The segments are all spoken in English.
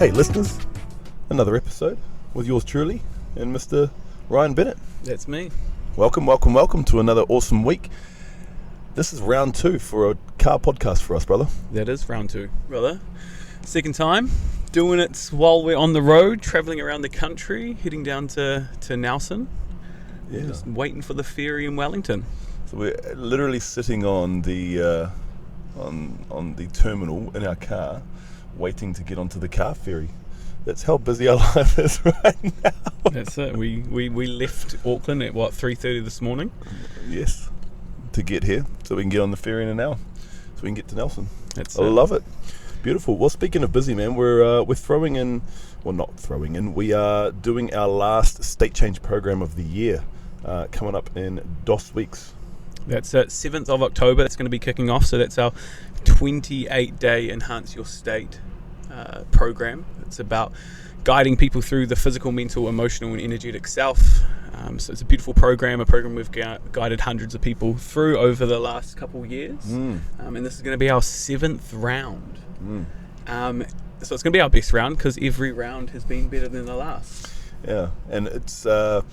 Hey listeners, another episode with yours truly and Mr. Ryan Bennett. That's me. Welcome to another awesome week. This is round 2 for a car podcast for us, brother. That is round 2, brother. Second time, doing it while we're on the road, travelling around the country, heading down to Nelson. Yeah. Just waiting for the ferry in Wellington. So we're literally sitting on the on the terminal in our car, waiting to get onto the car ferry. That's how busy our life is right now. That's it. We left Auckland at 3:30 this morning. Yes, to get here so we can get on the ferry in an hour, so we can get to Nelson. I love it. Beautiful. Well, speaking of busy, man, we're throwing in, well, not throwing in. We are doing our last state change program of the year, coming up in 2 weeks. That's 7th of October. That's going to be kicking off. So that's our 28-day Enhance Your State program. It's about guiding people through the physical, mental, emotional, and energetic self. So it's a beautiful program, a program we've guided hundreds of people through over the last couple of years. And this is going to be our 7th round. So it's going to be our best round because every round has been better than the last. Yeah, and it's a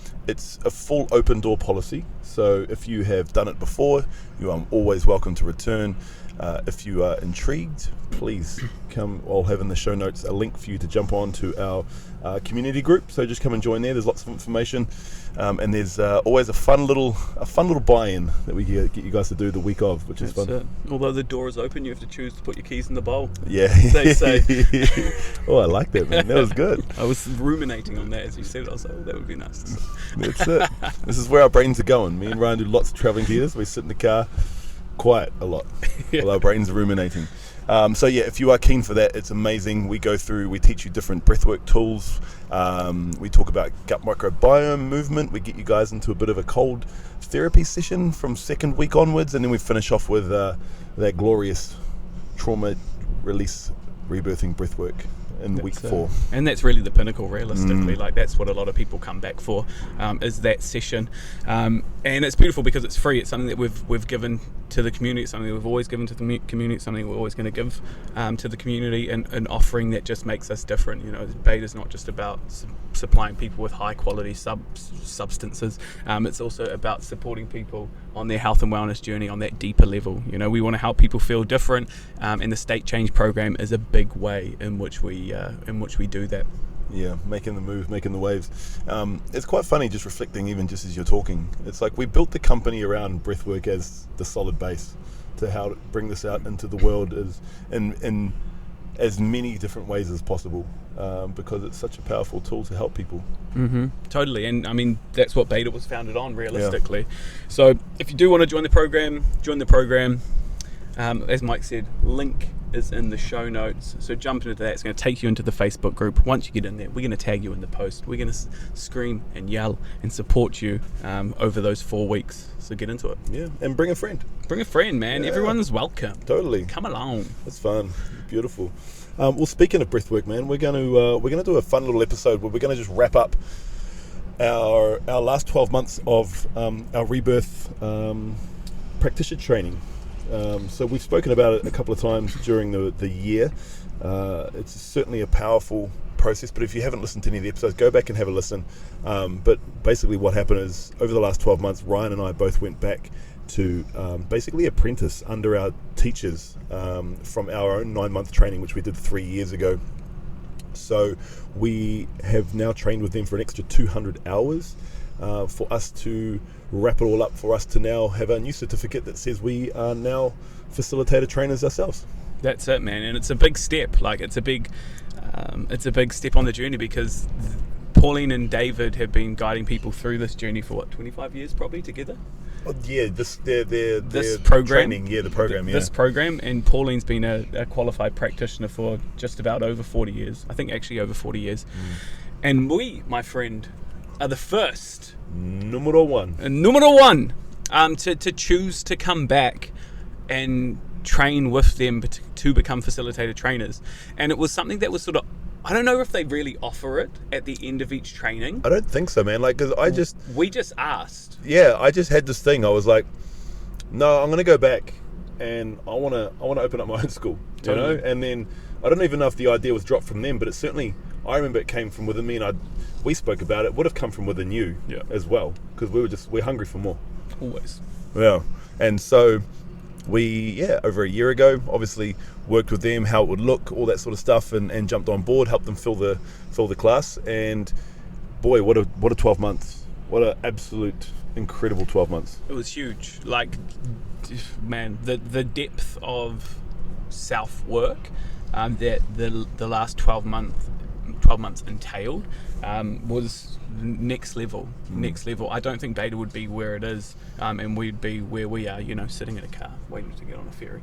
full open door policy. So if you have done it before, you are always welcome to return. If you are intrigued, please come. I'll have in the show notes a link for you to jump on to our community group. So just come and join there. There's lots of information, and there's always a fun little buy-in that we get you guys to do the week of, which is fun. It. Although the door is open, you have to choose to put your keys in the bowl. Yeah, they say. Oh, I like that, man. That was good. I was ruminating on that as you said it. I was like, oh, that would be nice. That's it. This is where our brains are going. Me and Ryan do lots of traveling together. So we sit in the car quite a lot while our brains are ruminating. So yeah, if you are keen for that, it's amazing. We teach you different breathwork tools. We talk about gut microbiome movement. We get you guys into a bit of a cold therapy session from 2nd week onwards, and then we finish off with that glorious trauma release rebirthing breathwork in week 4. And that's really the pinnacle, realistically. Like, that's what a lot of people come back for, is that session. And it's beautiful because it's free. It's something that we've given to the community. It's something that we've always given to the community. It's something we're always going to give to the community, and an offering that just makes us different. You know, Beta's not just about supplying people with high quality substances. It's also about supporting people on their health and wellness journey on that deeper level. You know, we want to help people feel different, and the state change program is a big way in which we do that. Yeah, making the move, making the waves. It's quite funny just reflecting, even just as you're talking. It's like we built the company around breathwork as the solid base to how to bring this out into the world in as many different ways as possible, because it's such a powerful tool to help people. Totally, and I mean that's what Beta was founded on, realistically. Yeah. So if you do want to join the program. As Mike said, link is in the show notes, so jump into that. It's going to take you into the Facebook group. Once you get in there, we're going to tag you in the post. We're going to scream and yell and support you over those 4 weeks. So get into it. Yeah, and bring a friend. Bring a friend, man. Yeah. Everyone's welcome. Totally. Come along. It's fun. Beautiful. Well, speaking of breathwork, man, we're going to do a fun little episode where we're going to just wrap up our last 12 months of our Rebirth Practitioner training. So we've spoken about it a couple of times during the year. It's certainly a powerful process, but if you haven't listened to any of the episodes, go back and have a listen. But basically what happened is, over the last 12 months, Ryan and I both went back to basically apprentice under our teachers from our own 9-month training, which we did 3 years ago. So we have now trained with them for an extra 200 hours for us to wrap it all up, for us to now have a new certificate that says we are now facilitator trainers ourselves. That's it, man, and it's a big step. Like, it's a big step on the journey, because Pauline and David have been guiding people through this journey for 25 years probably together. Oh, yeah, this program, training, the program. This program, and Pauline's been a qualified practitioner for just about over 40 years. I think actually over 40 years. And we, my friend, are the first numero one to choose to come back and train with them to become facilitator trainers. And it was something that was sort of, I don't know if they really offer it at the end of each training. I don't think so, man. Like, because we just asked. Yeah, I just had this thing. I was like, no, I'm going to go back and I want to open up my own school, you know? And then I don't even know if the idea was dropped from them, but it certainly, I remember it came from within me, and we spoke about it. Would have come from within you as well, because we're hungry for more. Always. Yeah. And so we, over a year ago, obviously worked with them, how it would look, all that sort of stuff, and jumped on board, helped them fill the class. And boy, what a 12 months. What an absolute incredible 12 months. It was huge. Like, man, the depth of self-work that the last 12 months entailed was next level. I don't think Beta would be where it is, and we'd be where we are, sitting in a car waiting to get on a ferry,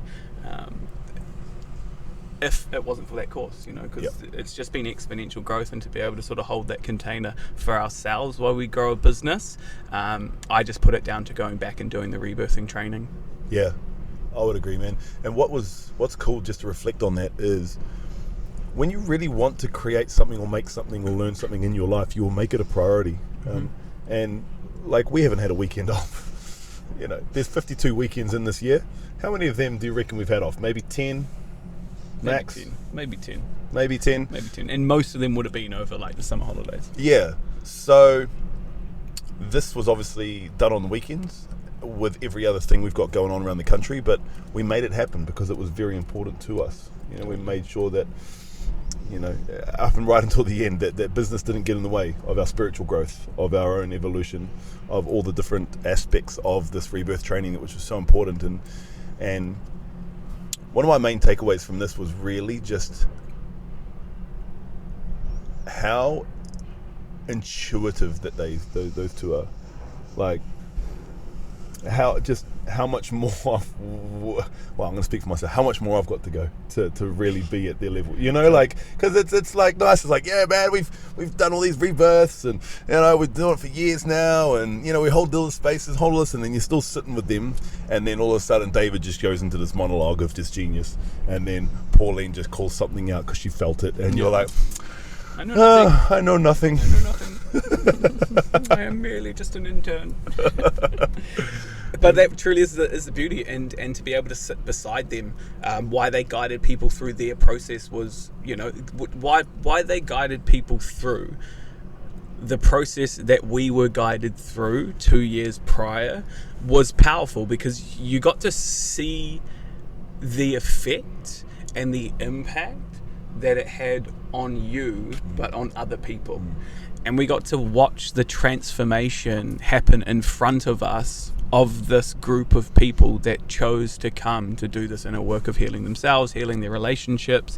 if it wasn't for that course, because it's just been exponential growth. And to be able to sort of hold that container for ourselves while we grow a business, I just put it down to going back and doing the rebirthing training. Yeah, I would agree, man. And what's cool, just to reflect on that, is when you really want to create something or make something or learn something in your life, you will make it a priority. And like, we haven't had a weekend off. There's 52 weekends in this year. How many of them do you reckon we've had off? Maybe 10 max? Maybe 10. And most of them would have been over like the summer holidays. Yeah. So this was obviously done on the weekends with every other thing we've got going on around the country, but we made it happen because it was very important to us. We made sure that, up and right until the end, that business didn't get in the way of our spiritual growth, of our own evolution, of all the different aspects of this rebirth training, which was so important. And one of my main takeaways from this was really just how intuitive that those two are. Like, how much more I'm going to speak for myself, how much more I've got to go to really be at their level, because it's like nice. It's like, yeah, man, we've done all these rebirths, and we're doing it for years now, and we hold all the spaces, hold all this, and then you're still sitting with them, and then all of a sudden David just goes into this monologue of just genius, and then Pauline just calls something out because she felt it, and you're like, I know nothing. I am merely just an intern. But that truly is the beauty, and to be able to sit beside them, why they guided people through their process was, why they guided people through the process that we were guided through 2 years prior was powerful, because you got to see the effect and the impact that it had on you, but on other people. And we got to watch the transformation happen in front of us, of this group of people that chose to come to do this inner work of healing themselves, healing their relationships,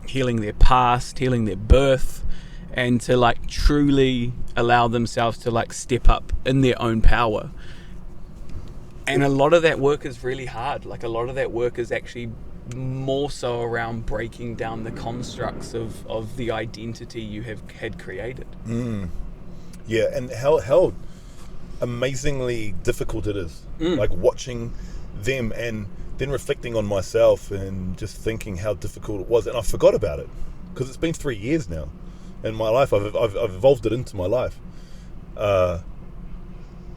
healing their past, healing their birth, and to like truly allow themselves to like step up in their own power. And a lot of that work is really hard. Like, a lot of that work is actually more so around breaking down the constructs of the identity you had created. Yeah, and how amazingly difficult it is. Like, watching them and then reflecting on myself and just thinking how difficult it was. And I forgot about it because it's been 3 years now in my life. I've evolved it into my life.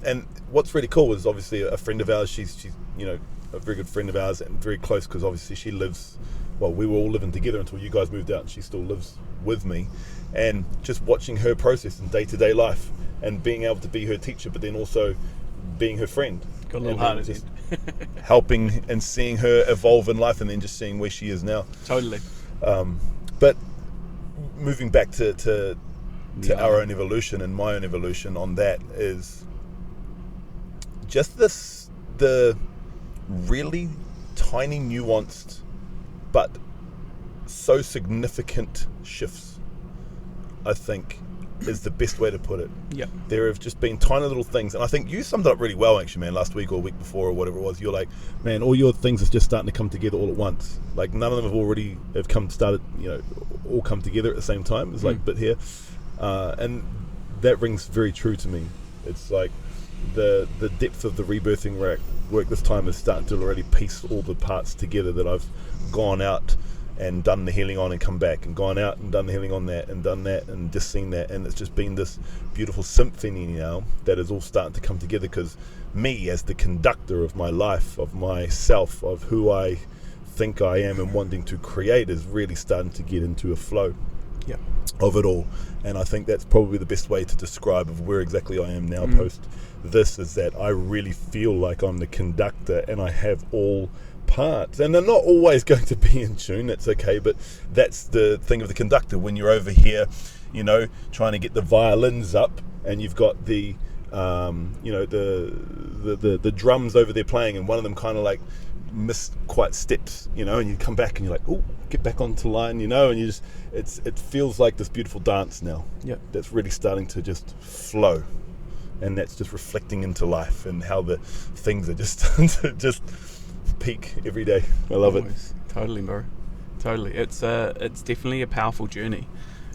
And what's really cool is obviously a friend of ours. She's a very good friend of ours, and very close, because obviously she lives, we were all living together until you guys moved out, and she still lives with me. And just watching her process in day-to-day life, and being able to be her teacher, but then also being her friend. Got a little harder, just helping and seeing her evolve in life, and then just seeing where she is now. Totally. But moving back to our own evolution and my own evolution on that is just the really tiny, nuanced, but so significant shifts, I think, is the best way to put it. Yeah. There have just been tiny little things, and I think you summed it up really well, actually, man, last week or week before or whatever it was. You're like, man, all your things are just starting to come together all at once. Like, none of them all come together at the same time. It's like, bit here. And that rings very true to me. It's like the depth of the rebirthing work this time is starting to already piece all the parts together that I've gone out and done the healing on and come back, and gone out and done the healing on that and done that and just seen that, and it's just been this beautiful symphony now that is all starting to come together, because me as the conductor of my life, of myself, of who I think I am and wanting to create is really starting to get into a flow Yeah. of it all. And I think that's probably the best way to describe of where exactly I am now post this, is that I really feel like I'm the conductor and I have all parts, and they're not always going to be in tune. That's okay, but that's the thing of the conductor. When you're over here, you know, trying to get the violins up, and you've got the you know, the drums over there playing, and one of them kind of like missed quite steps, you know, and you come back and you're like, oh, get back onto line, you know, and you just, it feels like this beautiful dance now. Yep. That's really starting to just flow, and that's just reflecting into life and how the things are just starting to just peak every day. I love it. Totally, bro. Totally. It's definitely a powerful journey.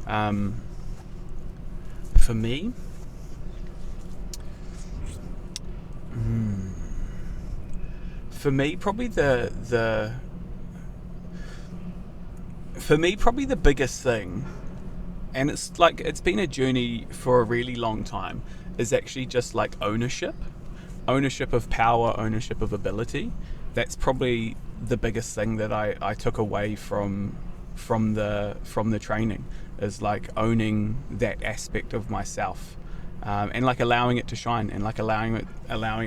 For me, probably the biggest thing, and it's like, it's been a journey for a really long time, is actually just like ownership of power, ownership of ability. That's probably the biggest thing that I took away from the training, is like owning that aspect of myself, and like allowing it to shine, and like allowing it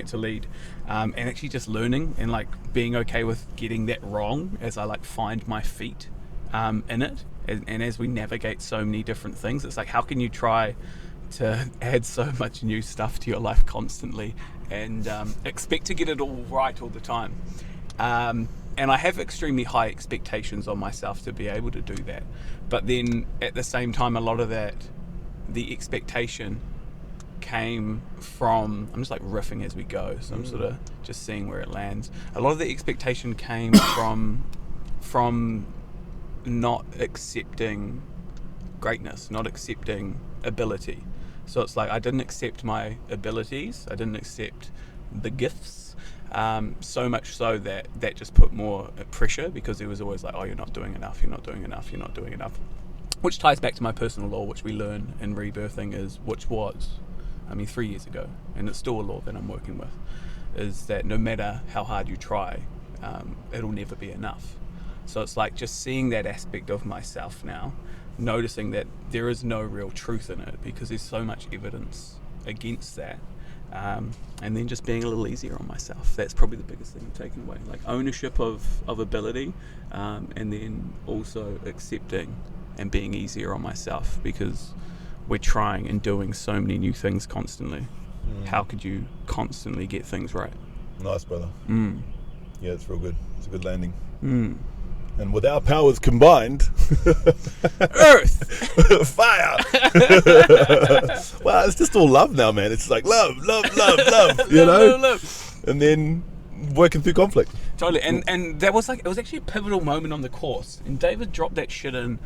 to lead, and actually just learning and like being okay with getting that wrong as I like find my feet in it, and as we navigate so many different things. It's like, how can you try to add so much new stuff to your life constantly and expect to get it all right all the time? And I have extremely high expectations on myself to be able to do that, but then at the same time, a lot of that, the expectation came from, I'm just like riffing as we go, so I'm sort of just seeing where it lands. A lot of the expectation came from not accepting greatness, not accepting ability. So it's like, I didn't accept my abilities, I didn't accept the gifts, so much so that just put more pressure, because it was always like, oh, you're not doing enough, you're not doing enough, you're not doing enough. Which ties back to my personal law, which we learn in rebirthing, which was 3 years ago, and it's still a law that I'm working with, is that no matter how hard you try, it'll never be enough. So it's like just seeing that aspect of myself now, noticing that there is no real truth in it because there's so much evidence against that, and then just being a little easier on myself. That's probably the biggest thing I'm taking away, like ownership of ability, and then also accepting and being easier on myself, because we're trying and doing so many new things constantly. How could you constantly get things right? Nice, brother. Yeah, it's real good. It's a good landing. And with our powers combined, Earth, fire. Well, it's just all love now, man. It's like love, you know? Love. And then working through conflict. Totally. And that was like, it was actually a pivotal moment on the course. And David dropped that shit in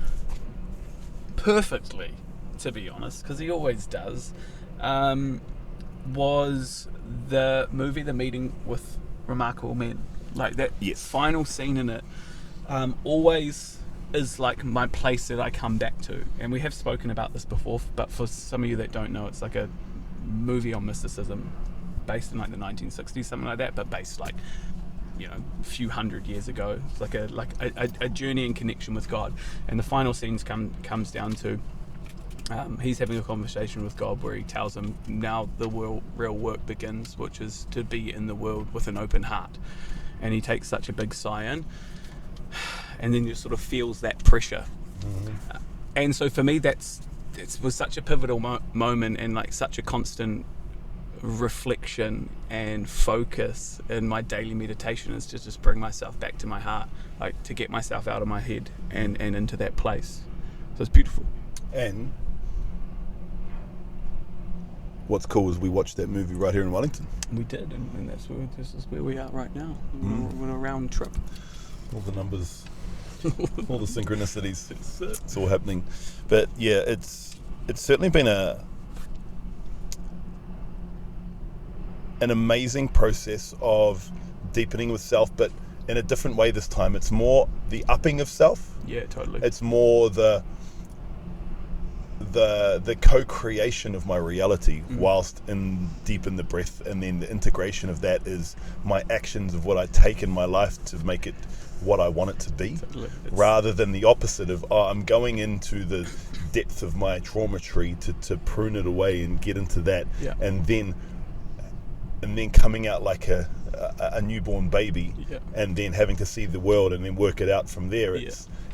perfectly, to be honest, because he always does. Was the movie The Meeting with Remarkable Men. Like that final scene in it always is like my place that I come back to. And we have spoken about this before, but for some of you that don't know, it's like a movie on mysticism based in like the 1960s, something like that, but based like, you know, a few hundred years ago. It's like a journey in connection with God. And the final scenes comes down to he's having a conversation with God where he tells him, now the real work begins, which is to be in the world with an open heart. And he takes such a big sigh in, and then just sort of feels that pressure. And so for me, it was such a pivotal moment, and like such a constant reflection and focus in my daily meditation, is to just bring myself back to my heart, like to get myself out of my head and into that place. So it's beautiful. And what's cool is we watched that movie right here in Wellington. We did, and this is where we are right now. We're on a round trip. All the numbers, all the synchronicities, it's all happening. But yeah, it's certainly been an amazing process of deepening with self, but in a different way this time. It's more the upping of self. Yeah, totally. It's more the the co-creation of my reality whilst deep in the breath, and then the integration of that is my actions of what I take in my life to make it what I want it to be, rather than the opposite of I'm going into the depth of my trauma tree to prune it away and get into that, and then coming out like a newborn baby, and then having to see the world and then work it out from there.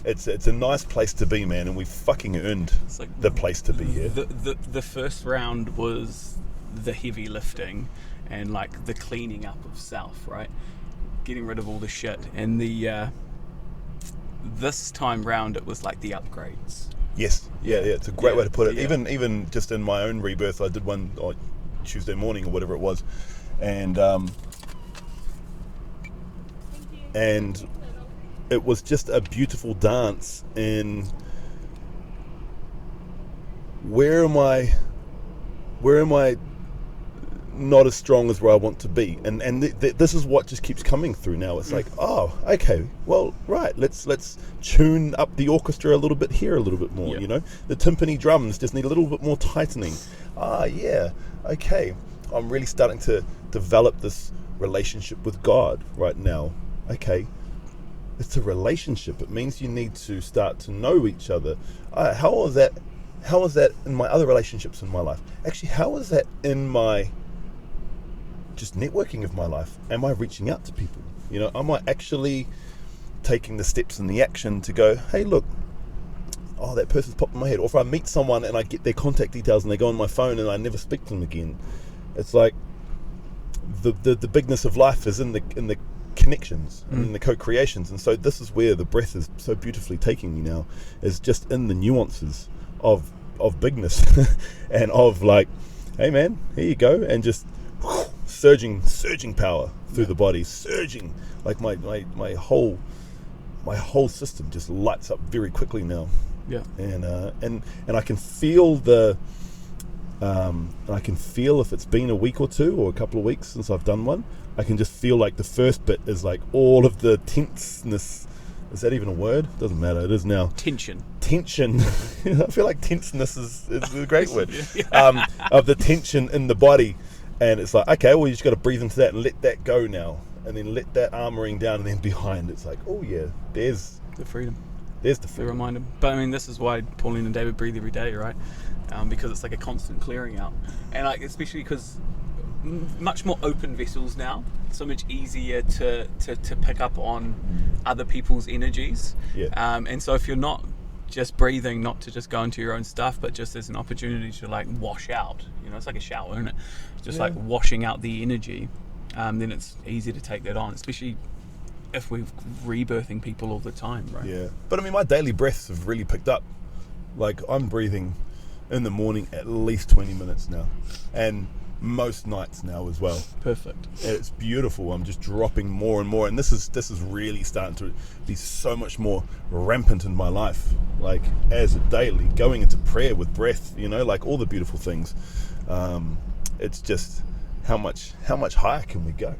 It's a nice place to be, man, and we fucking earned the place to be here. The first round was the heavy lifting and like the cleaning up of self, right? Getting rid of all the shit. And this time round it was like the upgrades. Yes, yeah, it's a great way to put it. Even just in my own rebirth, I did one on Tuesday morning or whatever it was, and it was just a beautiful dance in where am I not as strong as where I want to be, and this is what just keeps coming through now. It's like, oh, okay, well, right, let's tune up the orchestra a little bit here, a little bit more. You know, the timpani drums just need a little bit more tightening. Okay, I'm really starting to develop this relationship with God right now. Okay, it's a relationship. It means you need to start to know each other. How is that in my other relationships in my life? Actually, how is that in my just networking of my life? Am I reaching out to people? You know, am I actually taking the steps and the action to go, hey, look, that person's popped in my head. Or if I meet someone and I get their contact details and they go on my phone and I never speak to them again, it's like the bigness of life is in the connections and in the co-creations. And so this is where the breath is so beautifully taking me now, is just in the nuances of bigness and of like, hey man, here you go, and just surging power through the body, surging like my whole system just lights up very quickly now. And I can feel if it's been a week or two or a couple of weeks since I've done one, I can just feel like the first bit is like all of the tenseness. Is that even a word? Doesn't matter. It is now. Tension. I feel like tenseness is a great word. Of the tension in the body. And it's like, okay, well, you just got to breathe into that and let that go now. And then let that armoring down, and then behind it's like, oh yeah, there's the freedom. There's the freedom. The reminder. But I mean, this is why Pauline and David breathe every day, right? Because it's like a constant clearing out. And like, especially because much more open vessels now, so much easier to pick up on other people's energies. And so if you're not just breathing, not to just go into your own stuff, but just as an opportunity to like wash out, you know, it's like a shower, isn't it? Just like washing out the energy, then it's easy to take that on, especially if we're rebirthing people all the time, right? But I mean, my daily breaths have really picked up. Like, I'm breathing in the morning at least 20 minutes now, and most nights now as well. Perfect. It's beautiful. I'm just dropping more and more, and this is really starting to be so much more rampant in my life, like as a daily going into prayer with breath, you know, like all the beautiful things. It's just how much higher can we go?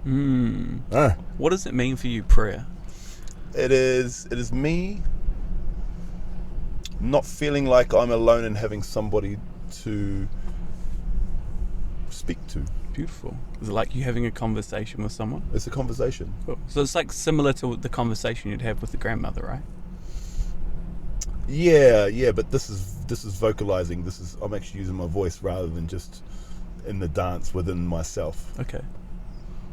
What does it mean for you, prayer? It is me not feeling like I'm alone and having somebody to speak to. Beautiful. Is it like you having a conversation with someone? It's a conversation. Cool. So it's like similar to the conversation you'd have with the grandmother, right? Yeah, but this is vocalizing. I'm actually using my voice rather than just in the dance within myself. Okay.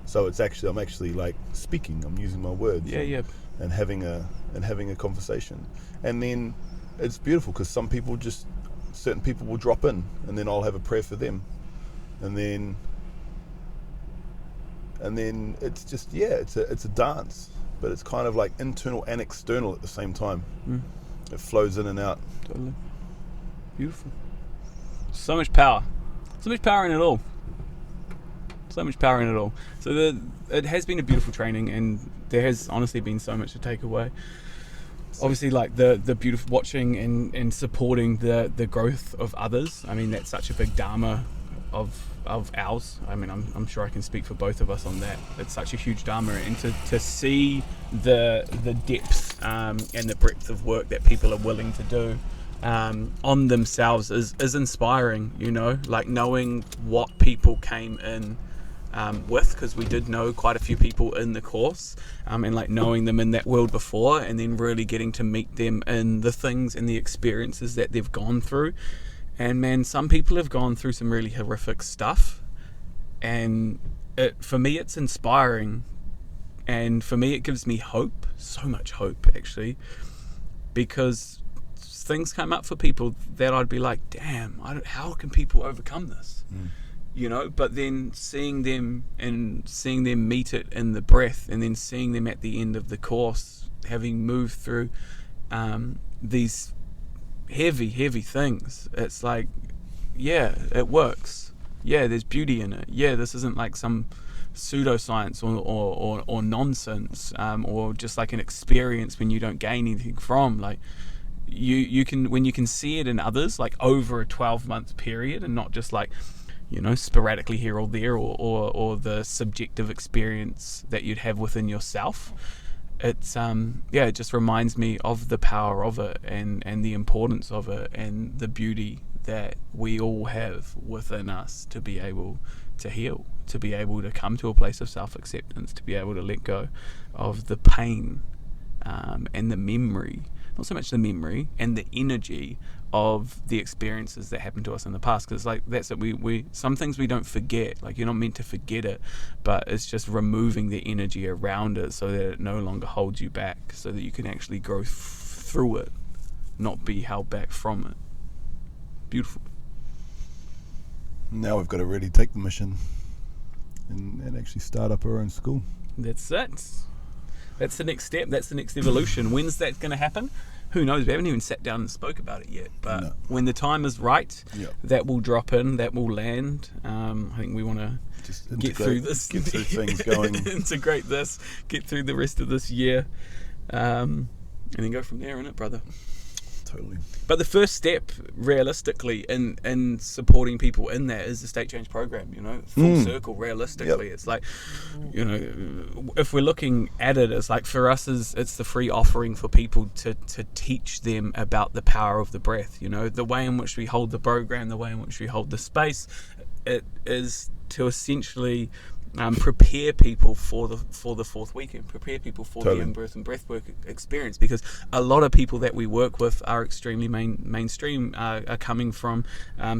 So I'm actually like speaking. I'm using my words. And having a conversation. And then it's beautiful because certain people will drop in, and then I'll have a prayer for them. And then it's just it's a dance, but it's kind of like internal and external at the same time. It flows in and out. Totally. Beautiful. So much power in it all. So it has been a beautiful training, and there has honestly been so much to take away. Obviously, like the beautiful watching and supporting the growth of others. I mean, that's such a big dharma of ours. I mean, I'm sure I can speak for both of us on that. It's such a huge dharma, and to see the depth and the breadth of work that people are willing to do on themselves is inspiring, you know, like knowing what people came in with, because we did know quite a few people in the course, and like knowing them in that world before, and then really getting to meet them in the things and the experiences that they've gone through. And man, some people have gone through some really horrific stuff, and for me it's inspiring, and for me it gives me hope, so much hope actually, because things come up for people that I'd be like, damn, how can people overcome this? You know, but then seeing them meet it in the breath, and then seeing them at the end of the course having moved through these heavy things, it's like, yeah, it works. Yeah, there's beauty in it. Yeah, this isn't like some pseudoscience or nonsense, or just like an experience when you don't gain anything from. Like you can, when you can see it in others, like over a 12-month period, and not just like, you know, sporadically here or there, or the subjective experience that you'd have within yourself. It's it just reminds me of the power of it, and the importance of it, and the beauty that we all have within us to be able to heal, to be able to come to a place of self-acceptance, to be able to let go of the pain, and the memory, not so much the memory and the energy of the experiences that happened to us in the past. Because like that's it, we some things we don't forget, like you're not meant to forget it, but it's just removing the energy around it so that it no longer holds you back, so that you can actually grow through it, not be held back from it. Beautiful. Now we've got to really take the mission and actually start up our own school. That's it. That's the next step. That's the next evolution. When's that going to happen? Who knows? We haven't even sat down and spoke about it yet. But when the time is right, that will drop in, that will land. I think we want to just get through this. Get through things going. Integrate this. Get through the rest of this year. And then go from there, innit, brother? Totally. But the first step, realistically, in supporting people in that is the state change program, you know, full circle, realistically. It's like, you know, if we're looking at it, it's like for us, it's the free offering for people to teach them about the power of the breath, you know, the way in which we hold the program, the way in which we hold the space. It is to essentially prepare people for the fourth weekend, prepare people for the in-breath and breathwork experience, because a lot of people that we work with are extremely mainstream, are coming from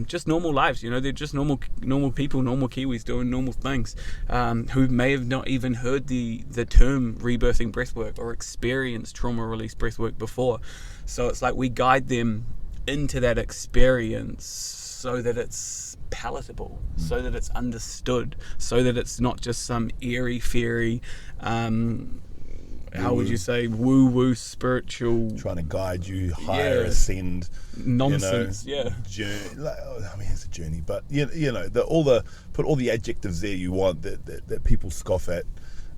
just normal lives, you know, they're just normal people, normal Kiwis doing normal things, who may have not even heard the term rebirthing breathwork or experienced trauma release breathwork before. So it's like we guide them into that experience so that it's palatable, so that it's understood, so that it's not just some airy-fairy, how would you say, woo-woo spiritual, trying to guide you higher, ascend nonsense, journey. I mean, it's a journey, but you know, put all the adjectives there you want that people scoff at,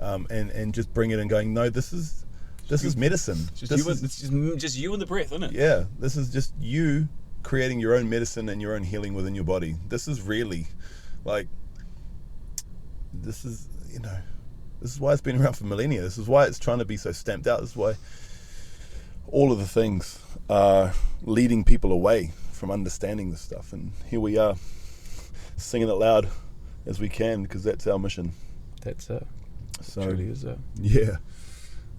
and just bring it and going, no, this is medicine. It's just you and the breath, isn't it? Yeah, this is just you creating your own medicine and your own healing within your body. This is really, like, this is why it's been around for millennia. This is why it's trying to be so stamped out. This is why all of the things are leading people away from understanding this stuff. And here we are, singing it loud as we can, because that's our mission. That's truly is it. Yeah,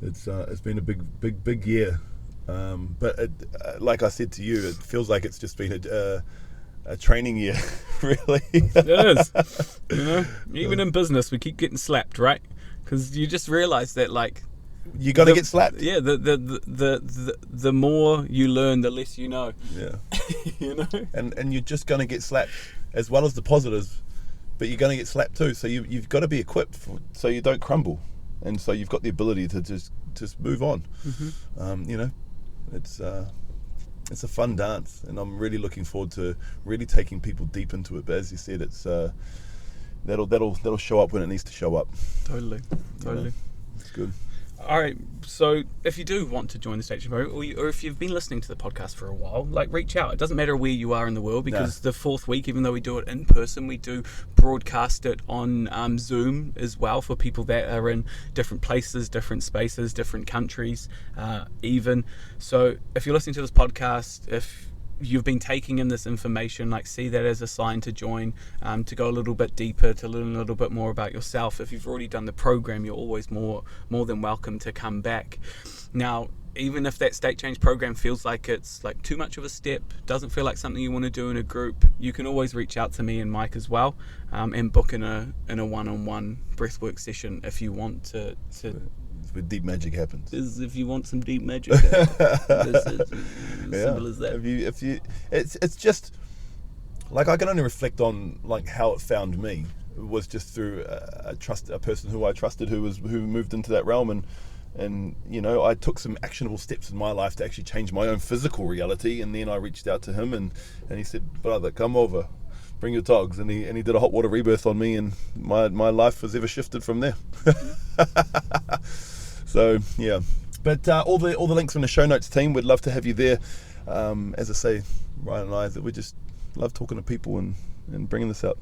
it's been a big year. But like I said to you, it feels like it's just been a training year, really. It is. You know, even in business, we keep getting slapped, right? Because you just realize that, like, you got to get slapped. Yeah, the more you learn, the less you know. Yeah. You know, and you're just going to get slapped, as well as the positives, but you're going to get slapped too. So you've got to be equipped so you don't crumble, and so you've got the ability to just move on. You know. It's a fun dance, and I'm really looking forward to really taking people deep into it. But as you said, it's that'll show up when it needs to show up. Totally. You know, it's good. All right, so if you do want to join the stage program, or if you've been listening to the podcast for a while, like, reach out. It doesn't matter where you are in the world, because the fourth week, even though we do it in person, we do broadcast it on Zoom as well, for people that are in different places, different spaces, different countries, even. So if you're listening to this podcast, if you've been taking in this information, like see that as a sign to join, to go a little bit deeper, to learn a little bit more about yourself. If you've already done the program, you're always more than welcome to come back. Now, even if that state change program feels like it's like too much of a step, doesn't feel like something you want to do in a group, you can always reach out to me and Mike as well, and book in a one-on-one breathwork session if you want to. Where deep magic happens. If you want some deep magic, it's simple as that. If you, it's just like I can only reflect on like how it found me. It was just through a person who I trusted who moved into that realm, and you know, I took some actionable steps in my life to actually change my own physical reality, and then I reached out to him and he said, "Brother, come over, bring your dogs," and he did a hot water rebirth on me, and my life has ever shifted from there. So yeah, but all the links in the show notes, team. We'd love to have you there. As I say, Ryan and I, that we just love talking to people and bringing this out.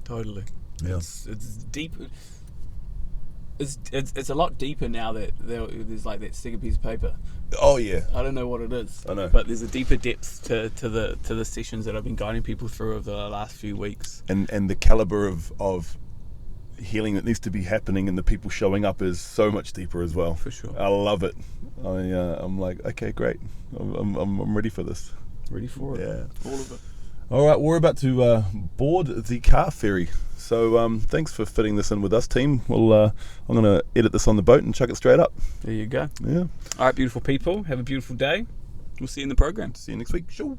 Totally. Yeah. It's deep. It's a lot deeper now that there's like that sticky piece of paper. Oh yeah. I don't know what it is. I know. But there's a deeper depth to the sessions that I've been guiding people through over the last few weeks. And the caliber of healing that needs to be happening and the people showing up is so much deeper as well. For sure. I love it. I'm like, okay, great. I'm ready for this. Ready for it. Yeah. All of it. All right, we're about to board the car ferry. So thanks for fitting this in with us, team. I'm going to edit this on the boat and chuck it straight up. There you go. Yeah. All right, beautiful people. Have a beautiful day. We'll see you in the program. See you next week. Sure.